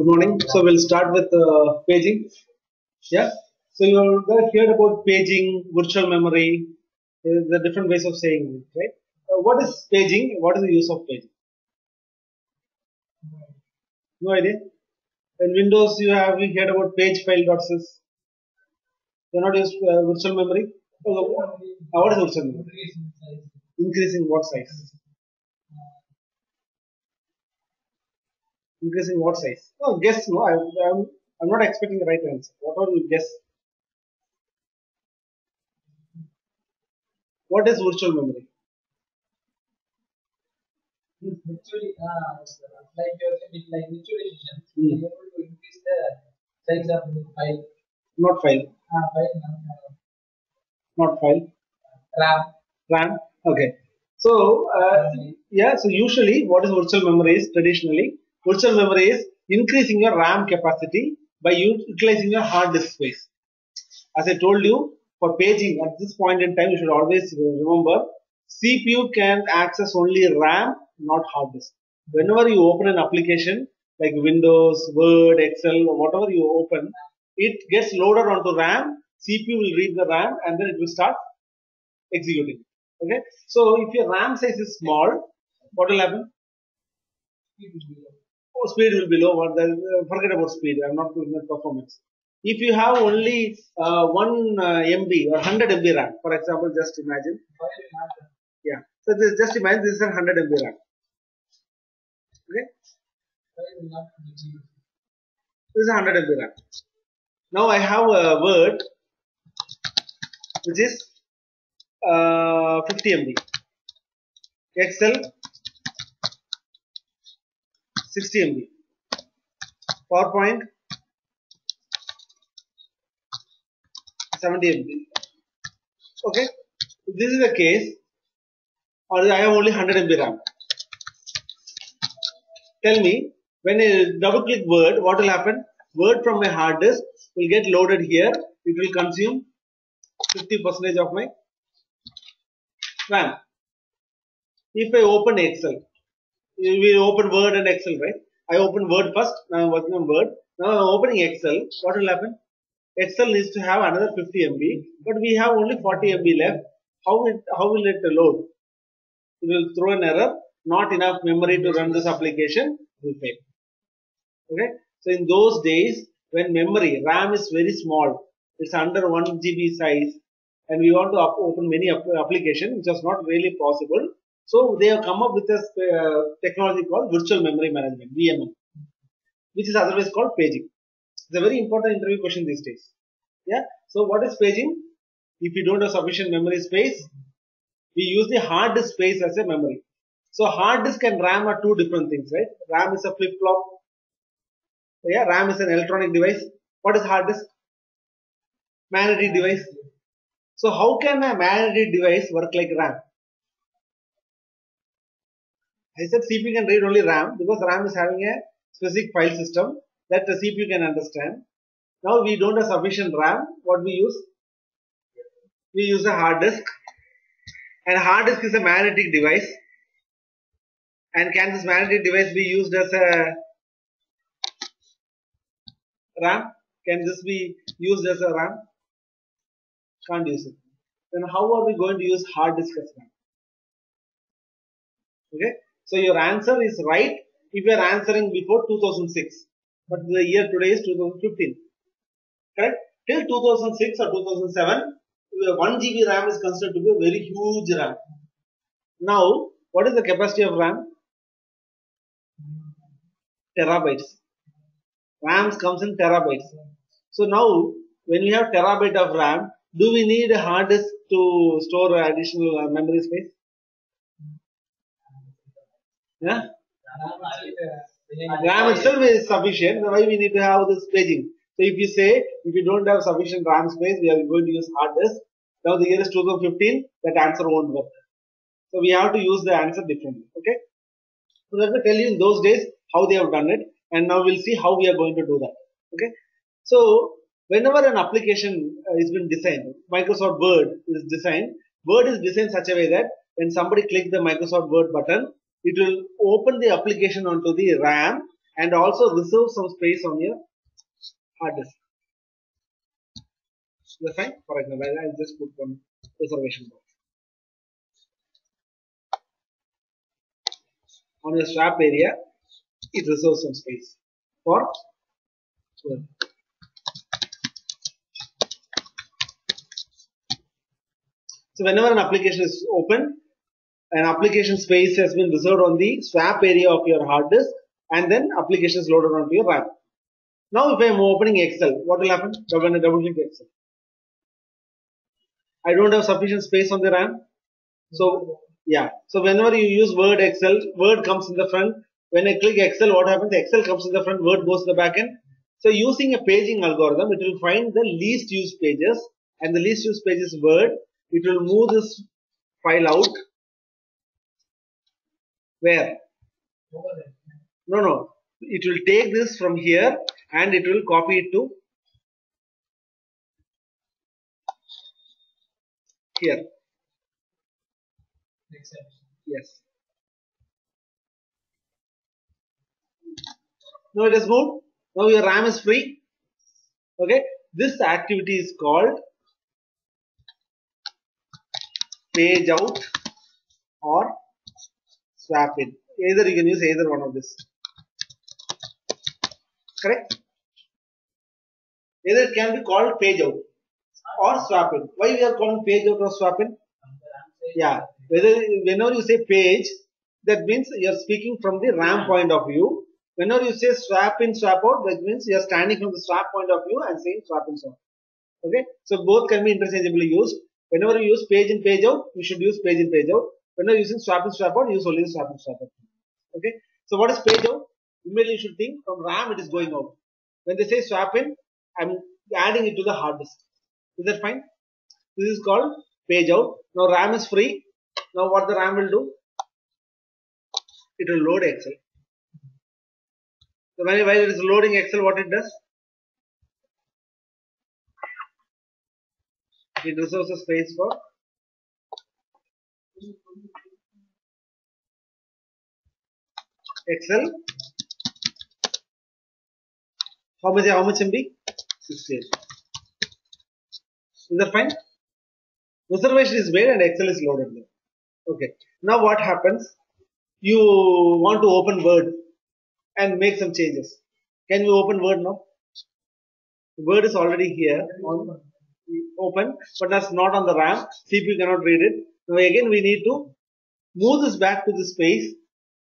Good morning. So we'll start with paging. Yeah. So you've heard about paging, virtual memory, the different ways of saying it, right? What is paging? What is the use of paging? No idea. In Windows, you heard about page file.sys. You're not used virtual memory. What is virtual memory? Increasing what size? Increasing what size? No, guess. No, I'm not expecting the right answer. What are you guess? What is virtual memory? Virtually, like you're saying, it's like virtualization. We are able to increase the size of the file. Not file. Not file. RAM. RAM. Okay. So yeah. So usually, what is virtual memory is traditionally virtual memory is increasing your RAM capacity by utilizing your hard disk space. As I told you, for paging at this point in time, you should always remember CPU can access only RAM, not hard disk. Whenever you open an application like Windows, Word, Excel, or whatever you open, it gets loaded onto RAM. CPU will read the RAM and then it will start executing. Okay. So if your RAM size is small, what will happen? Oh, speed will be low. Forget about speed. I'm not looking at performance. If you have only 1 MB or 100 MB RAM, for example, just imagine. Yeah. So just imagine this is a 100 MB RAM. Okay. This is a 100 MB RAM. Now I have a Word which is 50 MB. Excel 60 MB. PowerPoint 70 MB. Okay. If this is the case, or I have only 100 MB RAM. Tell me, when I double click Word, what will happen? Word from my hard disk will get loaded here. It will consume 50% of my RAM. If I open Excel, we open Word and Excel, right? I open Word first. Now I'm working on Word. Now I'm opening Excel. What will happen? Excel needs to have another 50 MB, but we have only 40 MB left. How will it load? It will throw an error. Not enough memory to run this application. It will fail. Okay. So in those days, when memory RAM is very small, it's under 1 GB size, and we want to open many applications, which was not really possible. So they have come up with a technology called virtual memory management (VMM), which is otherwise called paging. It's a very important interview question these days. Yeah. So what is paging? If you don't have sufficient memory space, we use the hard disk space as a memory. So hard disk and RAM are two different things, right? RAM is a flip-flop. Yeah, RAM is an electronic device. What is hard disk? Magnetic device. So how can a magnetic device work like RAM? I said CPU can read only RAM because RAM is having a specific file system that the CPU can understand. Now we don't have sufficient RAM. What we use? We use a hard disk. And hard disk is a magnetic device. And can this magnetic device be used as a RAM? Can this be used as a RAM? Can't use it. Then how are we going to use hard disk as RAM? Okay. So your answer is right if you are answering before 2006. But the year today is 2015. Correct? Till 2006 or 2007, 1 GB RAM is considered to be a very huge RAM. Now, what is the capacity of RAM? Terabytes. RAM comes in terabytes. So now, when we have terabyte of RAM, do we need a hard disk to store additional memory space? Yeah? RAM itself is sufficient. Why we need to have this paging? So if you say, if you don't have sufficient RAM space, we are going to use hard disk. Now the year is 2015, that answer won't work. So we have to use the answer differently. Okay. So let me tell you in those days how they have done it, and now we'll see how we are going to do that. Okay. So whenever an application is been designed, Microsoft Word is designed. Word is designed such a way that when somebody clicks the Microsoft Word button, it will open the application onto the RAM and also reserve some space on your hard disk. You're fine? For example, I'll just put one reservation box. On your swap area, it reserves some space for Word. So whenever an application is open, an application space has been reserved on the swap area of your hard disk, and then application is loaded onto your RAM. Now if I am opening Excel, what will happen? When I double click Excel, I don't have sufficient space on the RAM. So yeah, so whenever you use Word, Excel, Word comes in the front. When I click Excel, what happens? Excel comes in the front, Word goes to the back end. So using a paging algorithm, it will find the least used pages, and the least used page is Word. It will move this file out. Where? No. It will take this from here and it will copy it to here. Yes. Now it is moved. Now your RAM is free. Okay. This activity is called page out or swap in. Either you can use either one of this. Correct? Either it can be called page out or swap in. Why we are calling page out or swap in? Yeah. Whenever you say page, that means you are speaking from the RAM point of view. Whenever you say swap in, swap out, that means you are standing from the swap point of view and saying swap in, swap out. Okay. So both can be interchangeably used. Whenever you use page in, page out, you should use page in, page out. Whenever using swap in, swap out, use only swap in, swap out. Okay. So what is page out? Immediately you should think from RAM it is going out. When they say swap in, I'm adding it to the hard disk. Is that fine? This is called page out. Now RAM is free. Now what the RAM will do? It will load Excel. So while it is loading Excel, what it does? It reserves a space for Excel. How much MB? 68. Is that fine? Reservation is made and Excel is loaded there. Okay. Now what happens? You want to open Word and make some changes. Can you open Word now? Word is already here on open, but that's not on the RAM. CPU cannot read it. Now again we need to move this back to the space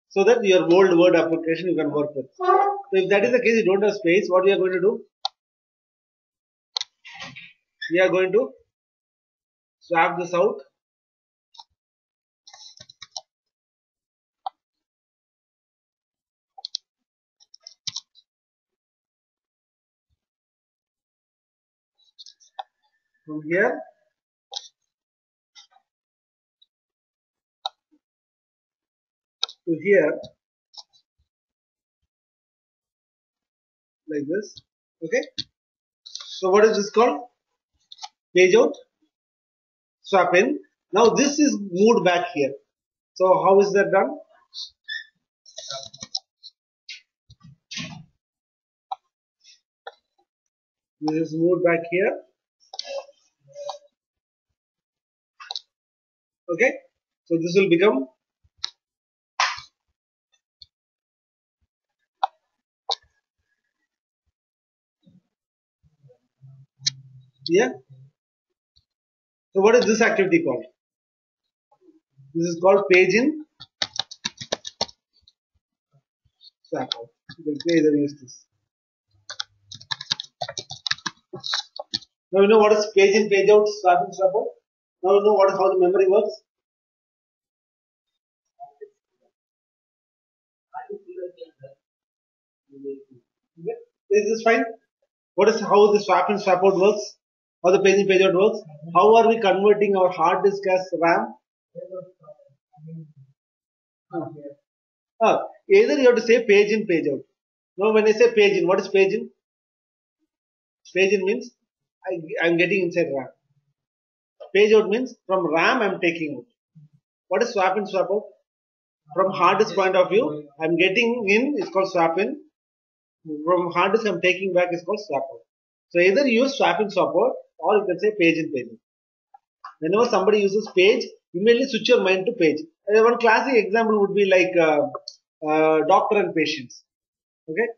so that your old Word application you can work with. So if that is the case, you don't have space, what we are going to do? We are going to swap this out. From here to here, like this. Okay. So what is this called? Page out, swap in. Now this is moved back here. So how is that done? This is moved back here. Okay. So this will become here. So what is this activity called? This is called page in, swap out. You can either use this. Now you know what is page in, page out, swap in, swap out. Now you know how the memory works. Is this fine? What is how the swap in, swap out works? How the page in, page out works? How are we converting our hard disk as RAM? Either you have to say page in, page out. Now when I say page in, what is page in? Page in means I am getting inside RAM. Page out means from RAM I am taking out. What is swap in, swap out? From hard disk point of view, I am getting in, it's called swap in. from hard disk I'm taking back is called swap out. So either you use swap in swap out or you can say page in page out. Whenever somebody uses page, immediately switch your mind to page. One classic example would be like doctor and patients. Okay,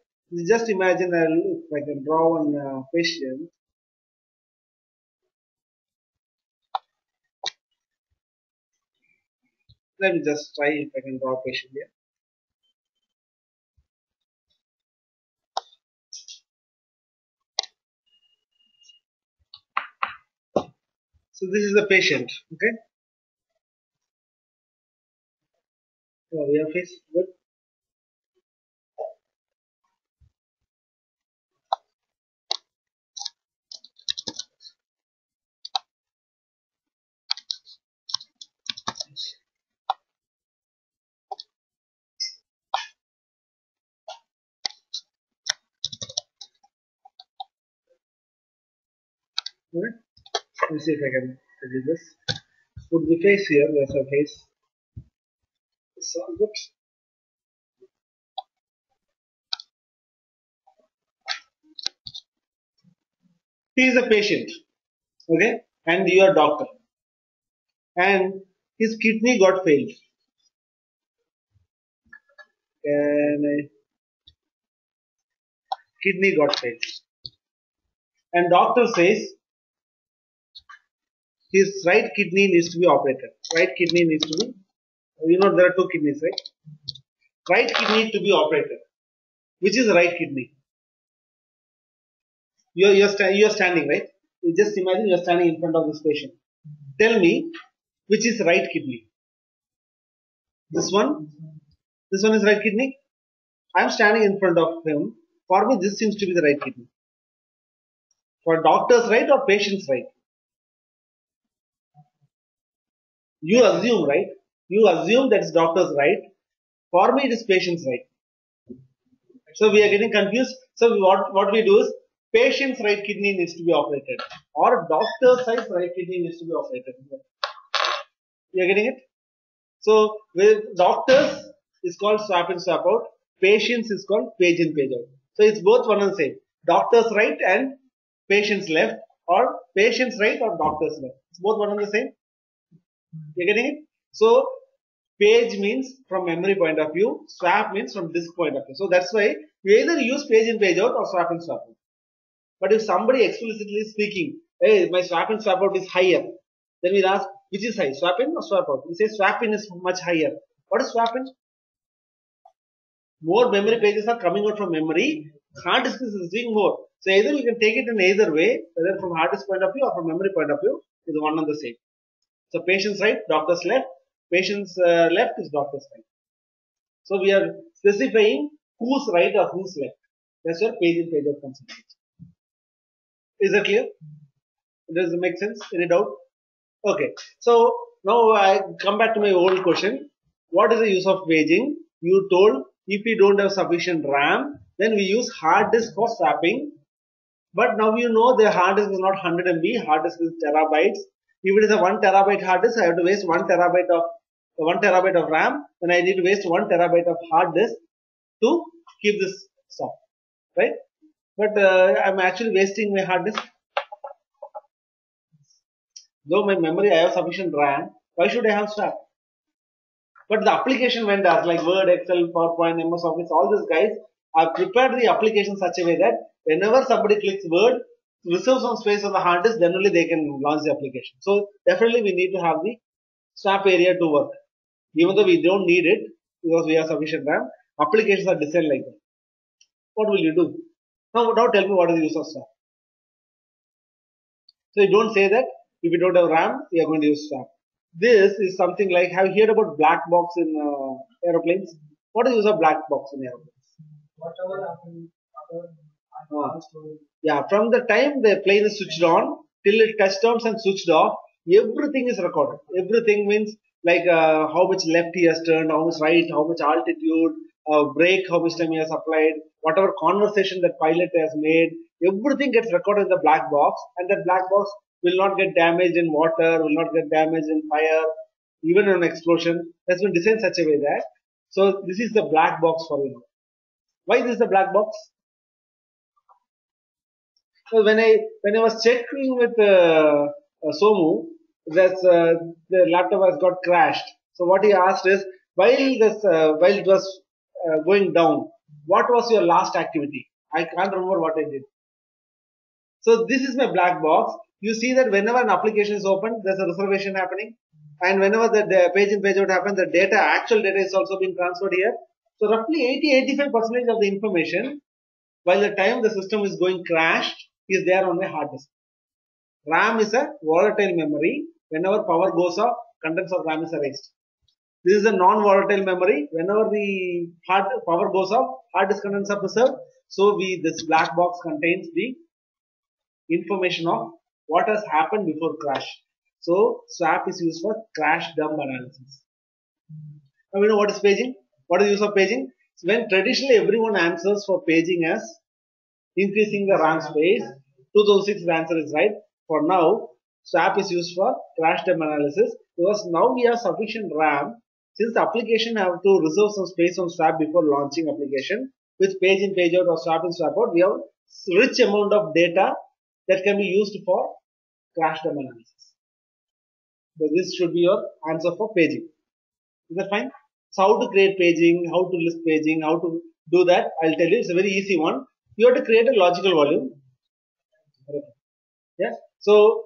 just imagine if I can draw one patient. Let me just try if I can draw a patient here. So this is the patient. Okay, so we have face good. Okay. Let me see if I can do this. Put the face here. There's a face. So good. He is a patient. Okay, and you are doctor, and his kidney got failed. And kidney got failed. And doctor says his right kidney needs to be operated. Right kidney needs to be, there are two kidneys, right? Right kidney to be operated. Which is the right kidney? You're standing, right? You just imagine you're standing in front of this patient. Tell me, which is right kidney? This one? This one is right kidney? I'm standing in front of him. For me, this seems to be the right kidney. For doctor's right or patient's right? You assume, right? You assume that's doctor's right. For me, it is patient's right. So we are getting confused. So what we do is patient's right kidney needs to be operated, or doctor's right kidney needs to be operated. You are getting it? So with doctors is called swap in swap out. Patients is called page in page out. So it's both one and the same. Doctor's right and patient's left, or patient's right or doctor's left. It's both one and the same. You are getting it? So page means from memory point of view, swap means from disk point of view. So that's why you either use page in page out or swap in swap out. But if somebody explicitly speaking, hey, my swap in swap out is higher, then we'll ask which is high, swap in or swap out? We say swap in is much higher. What is swap in? More memory pages are coming out from memory. Hard disk is receiving more. So either you can take it in either way, whether from hard disk point of view or from memory point of view, is one and the same. So patient's right, doctor's left. Patient's left is doctor's right. So we are specifying who's right or who's left. That's your page in page out concept. Is that clear? Does it make sense? Any doubt? Okay. So now I come back to my old question. What is the use of paging? You told if we don't have sufficient RAM, then we use hard disk for swapping. But now you know the hard disk is not 100 MB, hard disk is terabytes. If it is a 1 terabyte hard disk, I have to waste 1 terabyte of RAM, then I need to waste 1 terabyte of hard disk to keep this stuff, right? But I'm actually wasting my hard disk. Though my memory, I have sufficient RAM, why should I have swap? But the application vendors like Word, Excel, PowerPoint, MS Office, all these guys have prepared the application such a way that whenever somebody clicks Word, reserve some space on the hard disk, then only they can launch the application. So definitely we need to have the swap area to work. Even though we don't need it because we have sufficient RAM, applications are designed like that. What will you do? Now tell me what is the use of swap. So you don't say that if you don't have RAM, we are going to use swap. This is something like, have you heard about black box in aeroplanes? What is the use of black box in aeroplanes? Yeah, from the time the plane is switched on till it touchdowns and switched off, everything is recorded. Everything means like how much left he has turned, how much right, how much altitude, brake, how much time he has applied, whatever conversation that pilot has made, everything gets recorded in the black box, and that black box will not get damaged in water, will not get damaged in fire, even in an explosion. That's been designed such a way that, so this is the black box for you. Why this is the black box? So when I was checking with Somu, the laptop has got crashed. So what he asked is, while it was going down, what was your last activity? I can't remember what I did. So this is my black box. You see that whenever an application is opened, there's a reservation happening, and whenever the page in page out happens, the actual data is also being transferred here. So roughly 80-85% of the information, while the time the system is going crashed, is there on my hard disk. RAM is a volatile memory. Whenever power goes off, contents of RAM is erased. This is a non-volatile memory. Whenever the power goes off, hard disk contents are preserved. So this black box contains the information of what has happened before crash. So SWAP is used for crash dump analysis. Now we know what is paging. What is the use of paging? So when traditionally everyone answers for paging as increasing the RAM space, 2006 the answer is right. For now, SWAP is used for crash dump analysis because now we have sufficient RAM. Since the application have to reserve some space on SWAP before launching application, with page in, page out or SWAP in, SWAP out, we have rich amount of data that can be used for crash dump analysis. So this should be your answer for paging. Is that fine? So how to create paging, how to list paging, how to do that, I'll tell you. It's a very easy one. You have to create a logical volume. Yeah. So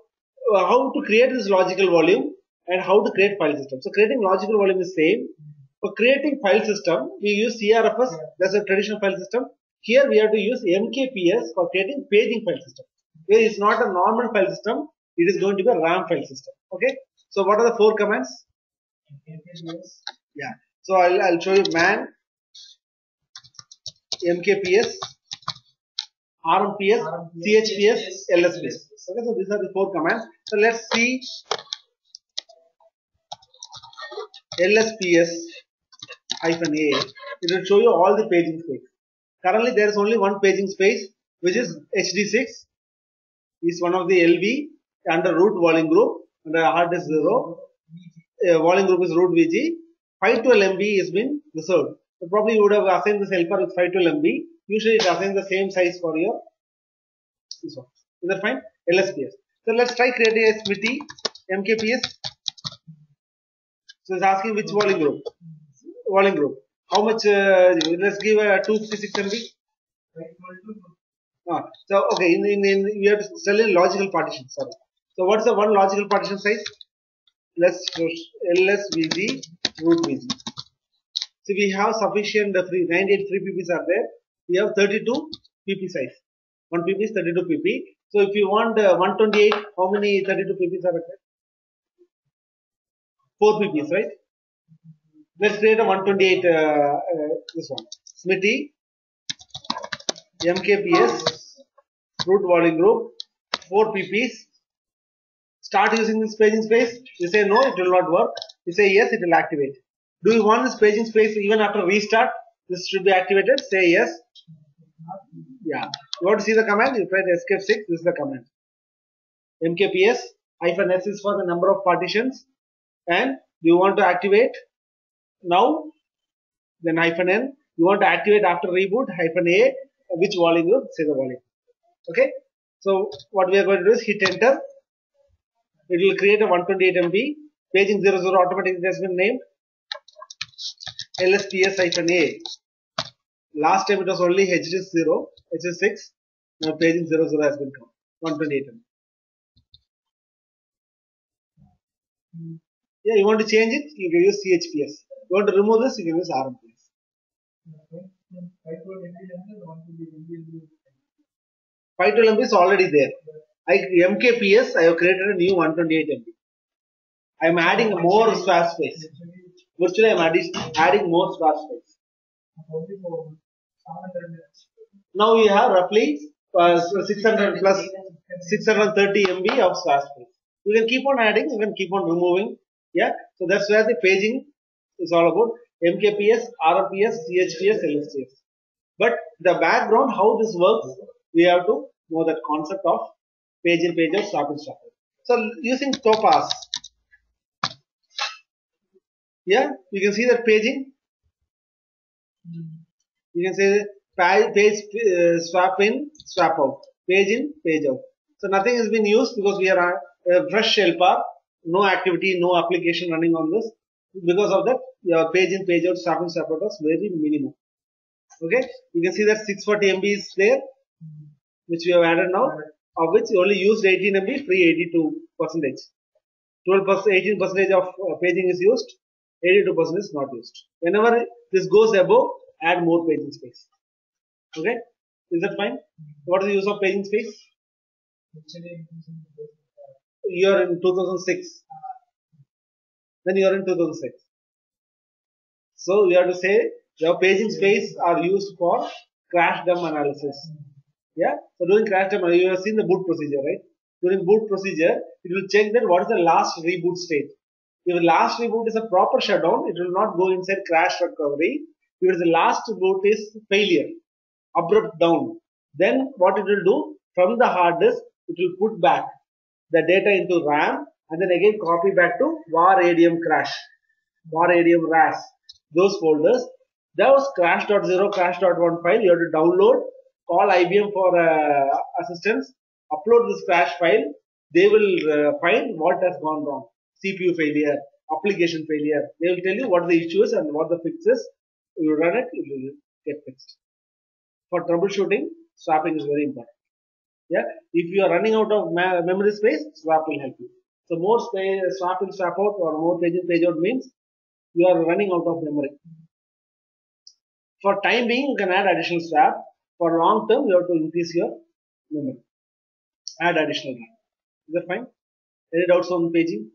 how to create this logical volume and how to create file system. So creating logical volume is same. For creating file system, we use CRFS. That's a traditional file system. Here we have to use MKPS for creating paging file system. Here it's not a normal file system. It is going to be a RAM file system. Okay. So what are the 4 commands? Yeah. So I'll show you man, MKPS, RMPS, CHPS, LSPS. Okay, so these are the 4 commands. So let's see LSPS -A. It will show you all the paging space. Currently there is only one paging space, which is HD6. Is one of the LV under root volume group, and the hard disk 0. Volume group is root VG. 512 MB has been reserved. So probably you would have assigned this helper with 512 MB. Usually it assigns the same size for your this one. Is that fine? LSPS. So let's try creating a SMITI MKPS. So it's asking which volume group. Volume group. How much? Let's give a 256 MB. So okay, we have to tell in logical partition. Sorry. So what's the one logical partition size? Let's LSVG root VG. So we have sufficient 98 free PPs are there. We have 32 PP size. 1 PP is 32 PP. So if you want 128, how many 32 PPs are required? 4 PPs, right? Let's create a 128. This one. SMITI MKPS root volume group 4 PPs. Start using this paging space. You say no, it will not work. You say yes, it will activate. Do you want this paging space even after restart? This should be activated. Say yes. Yeah. You want to see the command? You press escape 6. This is the command. MKPS -S is for the number of partitions. And you want to activate now. Then -N. You want to activate after reboot. -A. Which volume group? Say the volume. Okay. So what we are going to do is hit enter. It will create a 128 MB. Paging 00 automatically has been named. LSPS-A. Last time it was only HDS0, HDS6. Now paging 00 has been come. 128 MB. Yeah, you want to change it? You can use CHPS. You want to remove this? You can use RMPS. 512 MB is already there. MKPS, I have created a new 128 MB. I am adding more swap space. Virtually, I am adding more swap space. Now we have roughly 600 plus 630 MB of swap space. You can keep on adding, you can keep on removing. Yeah, so that's where the paging is all about. MKPS, RMPS, CHPS, LSPS. But the background, how this works, we have to know that concept of page in, page out, swap in, swap out. So using Topaz, yeah, you can see that paging. You can say page swap in, swap out. page in, page out. So nothing has been used because we are a fresh LPAR, no activity, no application running on this. Because of that, your page in, page out, swap in, swap out was very minimum. Okay, you can see that 640 MB is there, which we have added now, of which you only used 18 MB, free 82%. 18% of paging is used, 82% is not used. Whenever this goes above, add more paging space. Okay, is that fine? What is the use of paging space? You are in 2006. Then you are in 2006. So you have to say your paging space are used for crash dump analysis. Yeah. So during crash dump, you have seen the boot procedure, right? During boot procedure, it will check that what is the last reboot state. If the last reboot is a proper shutdown, it will not go inside crash recovery. If the last boot is failure, abrupt down, then what it will do from the hard disk, it will put back the data into RAM and then again copy back to var ADM crash, var ADM RAS, those folders. Those crash.0, crash.1 file you have to download, call IBM for assistance, upload this crash file. They will find what has gone wrong. CPU failure, application failure. They will tell you what the issue is and what the fix is. You run it, it will get fixed. For troubleshooting, swapping is very important. Yeah, if you are running out of memory space, swap will help you. So more space, swap in, swap out, or more page in, page out means you are running out of memory. For time being, you can add additional swap. For long term, you have to increase your memory. Add additional RAM. Is that fine? Any doubts on paging?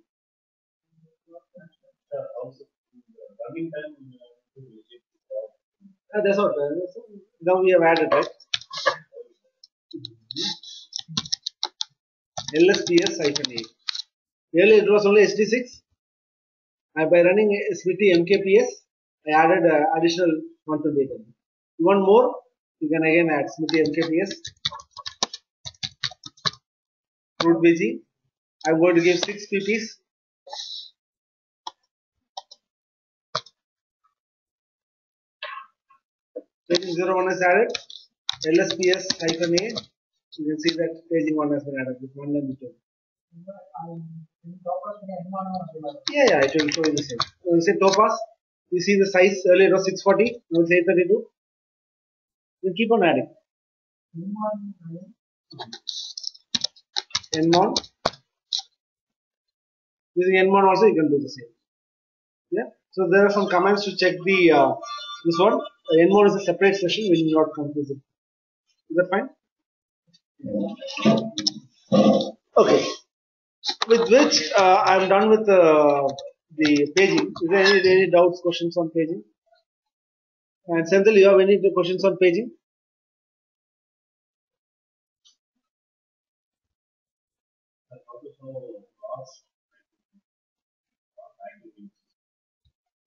That's all. Now we have added, right? LSPS-A. Earlier it was only SD6. By running SMT MKPS, I added additional 128 MB. You want more? You can again add SMT MKPS. Root BG. I'm going to give 6 PPs. Paging 01 is added. LSPS-A. You can see that paging 1 has been added with 1 and 2. Yeah, it will show you the same. You say topaz, you see the size earlier was 640, now it's 832. You keep on adding. Nmon. Using Nmon also you can do the same. Yeah. So there are some commands to check the this one. Nmon is a separate session, we will not confuse it. Is that fine? Okay. With which I am done with the paging. Is there any doubts, questions on paging? And Senthil, you have any questions on paging?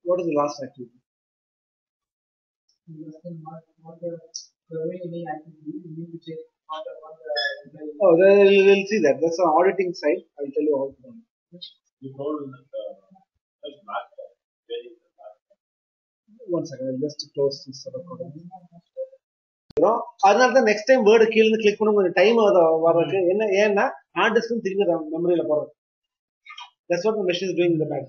What is the last activity? Oh, we'll see that. That's an auditing side. I'll tell you how to do it. One second, I'll just close this recording. அதனால தான் next time word கீழே click பண்ண கொஞ்சம் time வர்றதுக்கு என்ன ஏன்னா heart டிஸ்க்கும் திரும்பி மெமரியில போறது. That's what the machine is doing in the back.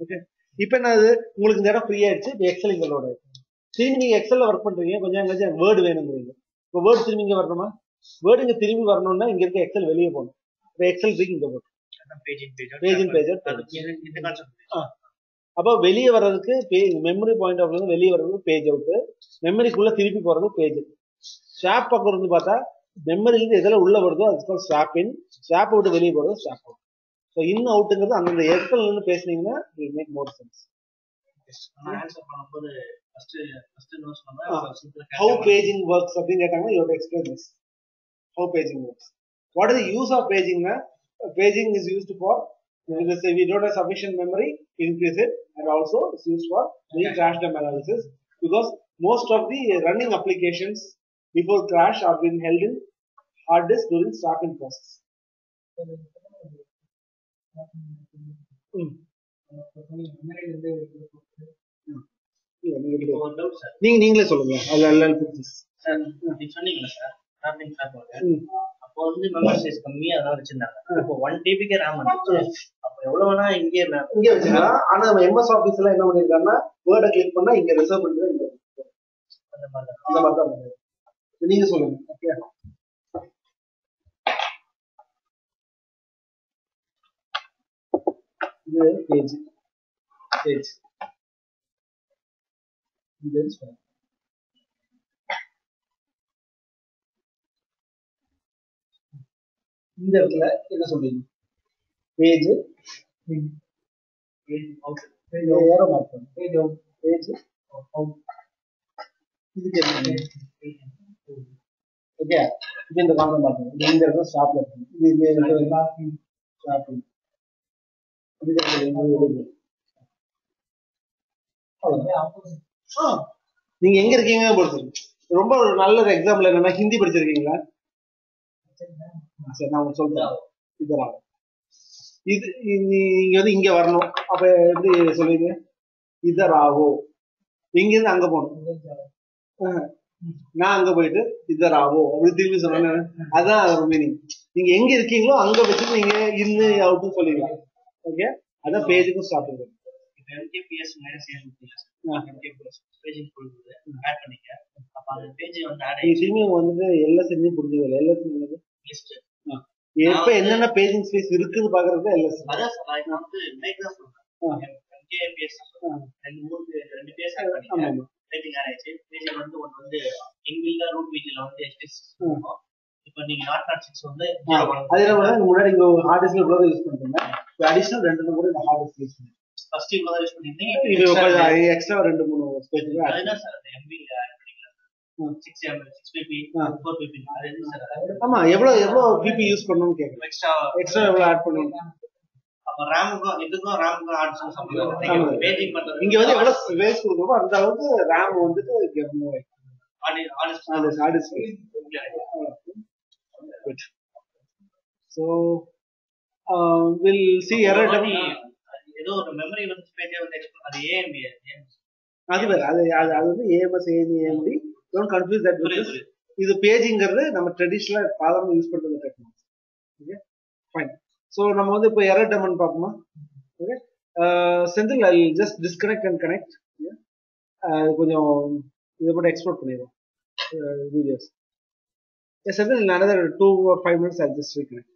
Okay. இப்போ என்னது உங்களுக்கு இந்த இடம் ஃப்ரீ ஆயிடுச்சு. இப்போ எக்ஸல் இங்க லோட் ஆயிடுச்சு. திரும்பி நீங்க எக்ஸல்ல ஒர்க் பண்றீங்க, கொஞ்சம் எங்கேயாச்சும் வேர்டு வேணுங்கிறீங்க. இப்போ வேர்டு திரும்பி இங்க வரணுமா? வேர்டு இங்க திரும்பி வரணும்னா இங்க இருக்க எக்ஸல் வெளியே போகணும். இப்போ எக்ஸல் தூக்கி இங்க போகணும். பேஜ் இன் பேஜ் அவுட். அப்போ வெளியே வர்றதுக்கு மெமரி பாயிண்ட் ஆஃப் வியூ வெளியே வர்றதுக்கு பேஜ் அவுட், மெமரிக்குள்ள திருப்பி போறது பேஜ். ஸ்வாப் பக்கம் இருந்து பார்த்தா மெமரியிலிருந்து எதெல்லாம் உள்ள வருதோ அதுக்கு ஸ்வாப் இன், ஸ்வாப் விட்டு வெளியே போறது ஸ்வாப் அவுட். ஸோ இன் அவுட்டுங்கிறது அந்தந்த எக்ஸல் நின்று பேசுனீங்கன்னா it make more sense. How paging works அப்படின்னு கேட்டாங்கன்னா you have to explain this. How paging works. What is the use of paging? Paging is used for, let's say we don't have sufficient memory, increase it, and also it's used for doing crash dump analysis, because most of the running applications before crash are being held in hard disk during swapping process. நீங்களே சொல்லுங்க. அப்போ வந்து memory size கம்மியா அதான் வச்சிருந்தாங்க. இப்போ 1 டிபிக்கு RAM வந்துச்சு. அப்போ எவ்வளவு வேணா இங்கே வச்சுக்கலாம். ஆனா நம்ம எம்எஸ் ஆபீஸ்ல என்ன பண்ணிருக்காங்கன்னா வேர்டை கிளிக் பண்ணா இங்க ரிசர்வ் பண்ணி இங்க அந்த மாதிரி தான் நீங்க சொல்லுங்க. ஓகே, இது பேஜ் இந்த இடத்துல என்ன சொல்றீங்க? பேஜ் ஏரோ மார்க் பேஜ் இதுக்கு ஓகே. இது இந்த காரணம் மார்க் இந்த இடத்துல ஸ்டாப்ல இருக்கு. இது ஸ்டாப் நீங்க எங்க இருக்கீங்க பொறுத்து. ரொம்ப ஒரு நல்ல எக்ஸாம்பிள் என்னன்னா ஹிந்தி படிச்சிருக்கீங்களா? சரி, நான் சொல்றேன். இதெல்லாம் இது நீங்க வந்து இங்க வரணும். அப்ப எப்படி சொல்லுவீங்க? இதராவோ. இங்க இருந்து அங்க போகணும். நான் அங்க போயிட்டு இதராவோ அப்படி திரும்பி சொன்னேன். அதான் மீனிங். நீங்க எங்க இருக்கீங்களோ அங்க வச்சுட்டு நீங்க இன்னு அவுட்னு சொல்லிடலாம். ஓகே, அதான் பேஜுக்கும் ஸ்டார்ட் பண்ணுங்க. MKPS மைனஸ் MKPS பேஜிங் கொடுக்குது ஆட் பண்ணிக்க. அப்ப அந்த பேஜ் வந்து ஆட் ஆயிடுச்சு. திரும்பி வந்துட்டு எல்எஸ் புரிஞ்சது. எல்எஸ் லிஸ்ட் எப்ப என்னென்ன பேஜிங் ஸ்பேஸ் இருக்குன்னு பாக்குறது எல்எஸ். அதான் சார், நான் வந்து பிரேக் தான் சொல்றேன். MKPS ரெண்டு பேஜ் ஆட் பண்ணிக்க. பேஜிங் ஆட் ஆயிடுச்சு. பேஜ் வந்து ஒன்னு வந்து இன்பில்டா ரூட் பேஜ்ல வந்து எஸ்பிஎஸ் இருக்கும். இப்போ நீங்க 0.6 வந்து அதே முன்னாடி இங்க ஹார்ட் டிஸ்க்ல இவ்வளவு யூஸ் பண்றீங்க. அடிஷனல் 2 கூட இந்த ஹார்ட் டிஸ்க் யூஸ் பண்ணுங்க. ஃபர்ஸ்ட் இவ்வளவு யூஸ் பண்ணிருந்தீங்க. இது எக்ஸ்ட்ரா 2-3 ஸ்பேஸ் இருக்கு. அதுதான் சார் அந்த MB ஆட் பண்ணிக்கலாம். 6 PP 4 PP அது என்ன சார்? ஆமா, எவ்வளவு PP யூஸ் பண்ணனும்னு கேக்குறேன். எக்ஸ்ட்ரா எவ்வளவு ஆட் பண்ணனும்? அப்ப ரேமுக்கும் இதுக்கும் ரேமுக்கும் ஆட் பண்ணனும். பேஜிங் பண்றது இங்க வந்து எவ்வளவு ஸ்பேஸ் கொடுக்கறோமோ அந்த அளவுக்கு ரேம் வந்துட்டு மூவ் ஆயிடும். Hard disk. Good. So we'll see error. ஏதோ ஒரு மெமரி வந்து பேஜ் வந்து அது AMD அது வேற. அது வந்து AMS AMD. Don't confuse that with this. இது பேஜிங்கிறது நம்ம ட்ரெடிஷனலா சாதாரண யூஸ் பண்ற டெக்னாலஜி. Okay, fine. சோ நம்ம வந்து இப்போ எரர் டெமன் பாப்போமா? Okay, Senthil I'll just disconnect and connect. கொஞ்சம் இத மட்டும் எக்ஸ்போர்ட் பண்ணிடுவோம் videos. Yes, Senthil, in another 2 or 5 minutes I'll just reconnect.